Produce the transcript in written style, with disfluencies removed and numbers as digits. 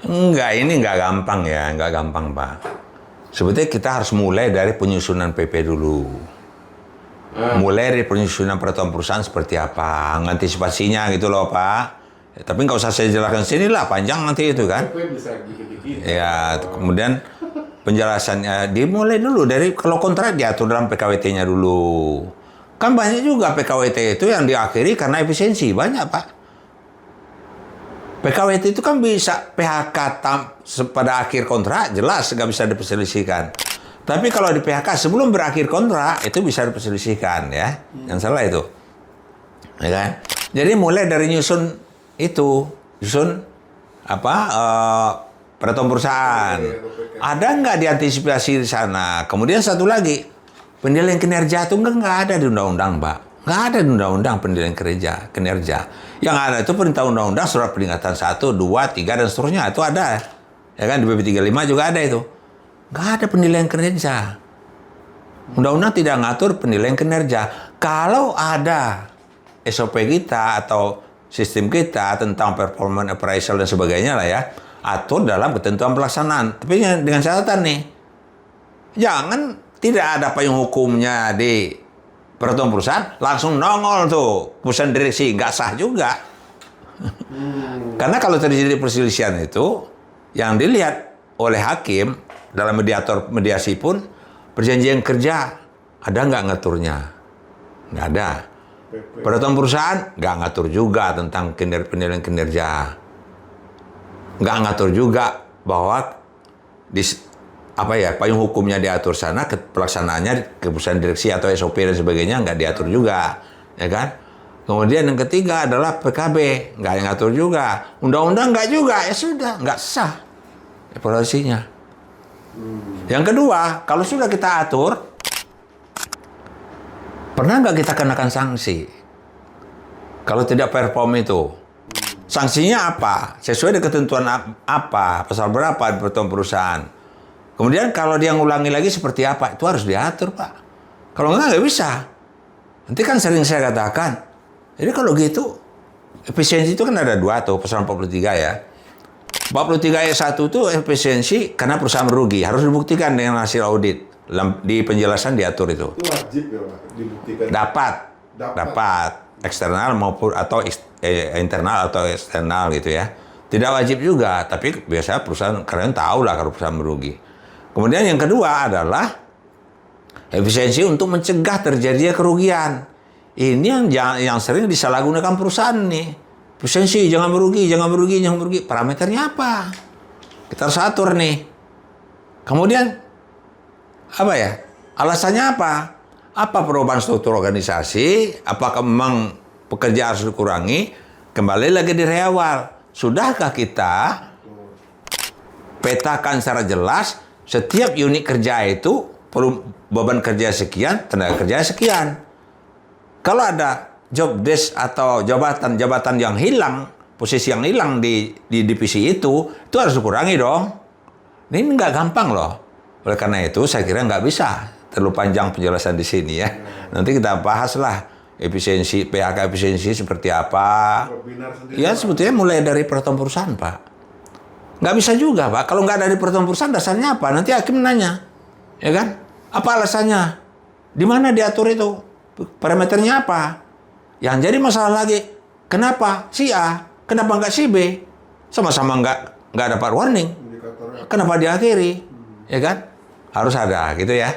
Enggak, ini enggak gampang ya, enggak gampang, Pak. Sebetulnya kita harus mulai dari penyusunan PP dulu. Mulai dari penyusunan peraturan perusahaan seperti apa, antisipasinya gitu loh, Pak. Ya, tapi nggak usah saya jelaskan sini lah, panjang nanti itu kan. Bisa dikit-dikit. Ya, kemudian penjelasannya dimulai dulu dari kalau kontrak diatur dalam PKWT-nya dulu. Kan banyak juga PKWT itu yang diakhiri karena efisiensi, banyak, Pak. PKWT itu kan bisa PHK pada akhir kontrak, jelas nggak bisa diperselisihkan. Tapi kalau di PHK sebelum berakhir kontrak, itu bisa diperselisihkan ya. Yang salah itu. Ya kan? Jadi mulai dari nyusun peraturan perusahaan. Ada nggak diantisipasi di sana? Kemudian satu lagi, penilaian kinerja itu nggak ada di undang-undang, Pak. Nggak ada di undang-undang penilaian kinerja. Yang ada itu perintah undang-undang surat peringatan 1, 2, 3, dan seterusnya. Itu ada. Ya kan, di PP 35 juga ada itu. Nggak ada penilaian kinerja. Undang-undang tidak ngatur penilaian kinerja. Kalau ada SOP kita atau sistem kita tentang performance appraisal dan sebagainya lah ya, atur dalam ketentuan pelaksanaan. Tapi dengan catatan nih, jangan tidak ada payung hukumnya di peraturan perusahaan, langsung nongol tuh putusan direksi, nggak sah juga. Karena kalau terjadi perselisihan itu, yang dilihat oleh hakim dalam mediasi pun, perjanjian kerja ada nggak ngaturnya? Nggak ada. Peraturan perusahaan nggak ngatur juga tentang penilaian kinerja. Nggak ngatur juga bahwa payung hukumnya diatur sana, pelaksanaannya keputusan direksi atau SOP dan sebagainya nggak diatur juga, ya kan? Kemudian yang ketiga adalah PKB, nggak ngatur juga. Undang-undang nggak juga, ya sudah, nggak sah evaluasinya. Yang kedua, kalau sudah kita atur, pernah nggak kita kenakan sanksi? Kalau tidak perform itu, sanksinya apa? Sesuai dengan ketentuan apa? Pasal berapa di peraturan perusahaan? Kemudian kalau dia ngulangi lagi seperti apa? Itu harus diatur, Pak. Kalau nggak bisa. Nanti kan sering saya katakan, jadi kalau gitu, efisiensi itu kan ada dua tuh, pasal 43 ya. 43 ayat 1 itu efisiensi karena perusahaan merugi. Harus dibuktikan dengan hasil audit. Di penjelasan diatur itu. Itu wajib ya, Pak, dibuktikan. Dapat. Eksternal maupun atau internal atau eksternal gitu ya. Tidak wajib juga, tapi biasanya perusahaan, kalian tahu lah kalau perusahaan merugi. Kemudian yang kedua adalah efisiensi untuk mencegah terjadinya kerugian. Ini yang sering disalahgunakan perusahaan nih. Efisiensi, jangan merugi. Parameternya apa? Kita harus atur nih. Kemudian, apa ya? Alasannya apa? Apa perubahan struktur organisasi? Apakah memang pekerja harus dikurangi? Kembali lagi dari awal. Sudahkah kita petakan secara jelas setiap unit kerja itu perlu beban kerja sekian, tenaga kerja sekian. Kalau ada job desk atau jabatan yang hilang, posisi yang hilang di divisi itu harus dikurangi dong. Ini nggak gampang loh. Oleh karena itu saya kira nggak bisa terlalu panjang penjelasan di sini ya. Nanti kita bahas lah efisiensi, PHK efisiensi seperti apa. Ya sebetulnya mulai dari peraturan perusahaan, Pak. Nggak bisa juga, Pak. Kalau nggak dari peraturan perusahaan dasarnya apa? Nanti hakim nanya. Ya kan? Apa alasannya? Di mana diatur itu? Parameternya apa? Yang jadi masalah lagi, kenapa si A, kenapa nggak si B? Sama-sama nggak dapat warning. Kenapa diakhiri? Ya kan? Harus ada gitu ya.